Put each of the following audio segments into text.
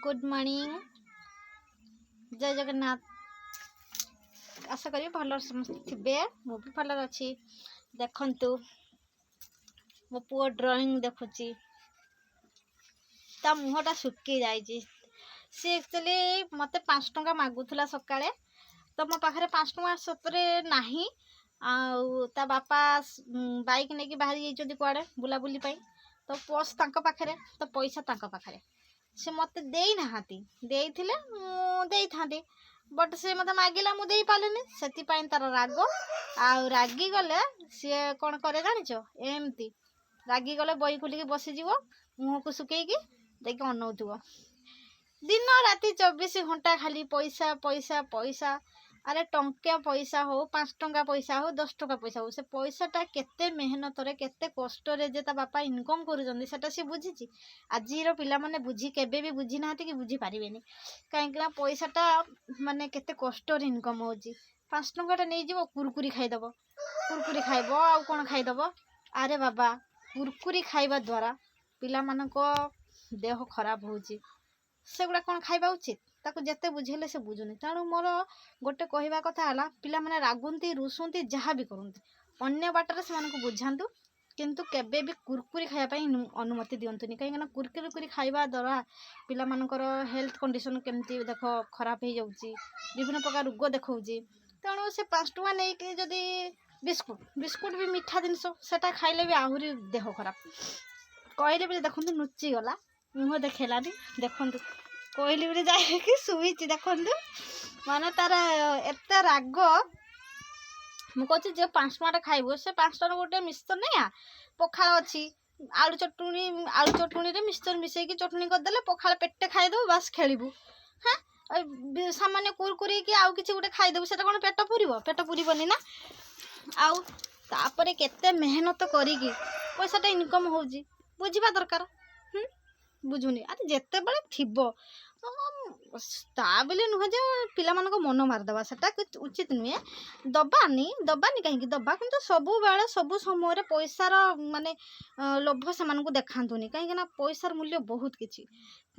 Good morning जय जगन्नाथ। आशा करी भल समस्त थे मु भी भल अच्छी। देखंतु मो पुओ ड्राइंग देखुची ता मुहटा सुखी जाइए। सी एक्चुअली मत 5 टंका मागुला सकाळे तो मो पाखे 5 टंका सतरे नाही। ता बापा बाइक नहीं बाहरी जाइए कुआड़े बुलाबुली तो पर्स तांको पाखरे तो पैसा तांको पाखरे से मत देई नाहांती देइथिले मु देई थांती बट से मत मागिला मु देई पालेनी सेति पई तार राग आ रागी गले सी कोन करे जानिचो एमती रागी गले बई खुलिकी बसी जीवो मुह को सुकेईकी देखि अनौथुव दिन राति 24 घंटा खाली पैसा पैसा पैसा। अरे टंकिया पैसा हो 5 टंका पैसा हो 10 टंका पैसा हो से पैसाटा केते मेहनत रे केते कष्ट रे जे ता बापा इनकम करूछन सेटा से बुझीची। आजीर पिला माने बुझी केबे भी बुझी नाहती कि बुझी पारिबेनी काहेकि पैसाटा माने केते कष्ट रे इनकम होची। 5 टंकाटा नै जीवो कुरकुरी खाइदबो कुरकुरी खाइबो आ कोन खाइदबो। अरे बाबा कुरकुरी खाइबा द्वारा पिला मानको देह खराब होची सेगुड़ा कौन खाइबा उचित ताको जेते बुझेले से बुझुनी। तेणु मोर गोटे कहवा कथा है पिला माने रागुंती रुसुंती जहाँ भी करती अन्य बाटर से बुझातु किंतु केबे भी कुरकुरी खाइबा अनुमति दिंतुनि कहीं कुरकुरी खाइबा द्वारा पिला मानकर हेल्थ कंडीशन केमती देख खराब हो जाउची विभिन्न प्रकार रोग देखौची। तेणु से 5 टंका नहीं कि जदि बिस्कुट बिस्कुट भी मीठा जिनस सेटा खाइले भी आहरी देह खराब कहले भी देखु नुची गला मुह देखेलानी देखु कहली बोले जाए शुई देखु माने तार एत राग मुझे जो 5 टंका खाइब से 5 टंका गोटे मिक्सचर नहीं पखाल अच्छी आलू चटुणी मिक्सचर मिसेकी चटुणी करदे पखाल पेटे खाईदेव बास खेलू। हाँ सामान्य कुरकुरी कि आउ कि गोटे खाईदेव से कौन पेट पूरबनी ना आउ तापर केते मेहनत करी पैसाटा इनकम होची बुझा दरकार। बुझुनी अरे जिते बड़े थीबो ता बोले नुह जे पिला मानको मन मारदबा सेटा उचित नुहे दबानी कहीं दबा कि सबु बेले सबु समय पैसार माने लोभ से देखातुनी कहीं पैसार मूल्य बहुत किछि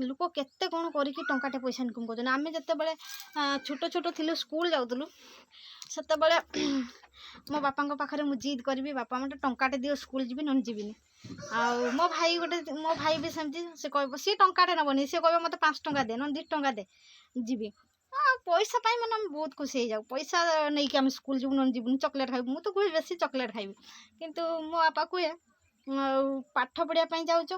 लोक केते कौन करके टंकाटे पैसा इनकम कर। आम जिते बड़े छोट छोट थिलु स्कूल जाऊलु सेते बड़े मो बापा पाखे मुझे जिद करी बापा मत टंकाटे दियो स्कूल जीवी नन जीविनी आउ मो भाई भी सेमती से कह सी टंकाटे नबनी सी कह मत 5 टंका दे न 2 टंका दे जीवी पैसा पाई मैंने बहुत खुशी हो जाऊ पैसा नहीं कि आम स्कूल जीव न जीवन चॉकलेट खाइबू मुझे तो बेसी चॉकलेट खाइबी किंतु मो बापा कहे पाठ पढ़ाई जाऊच।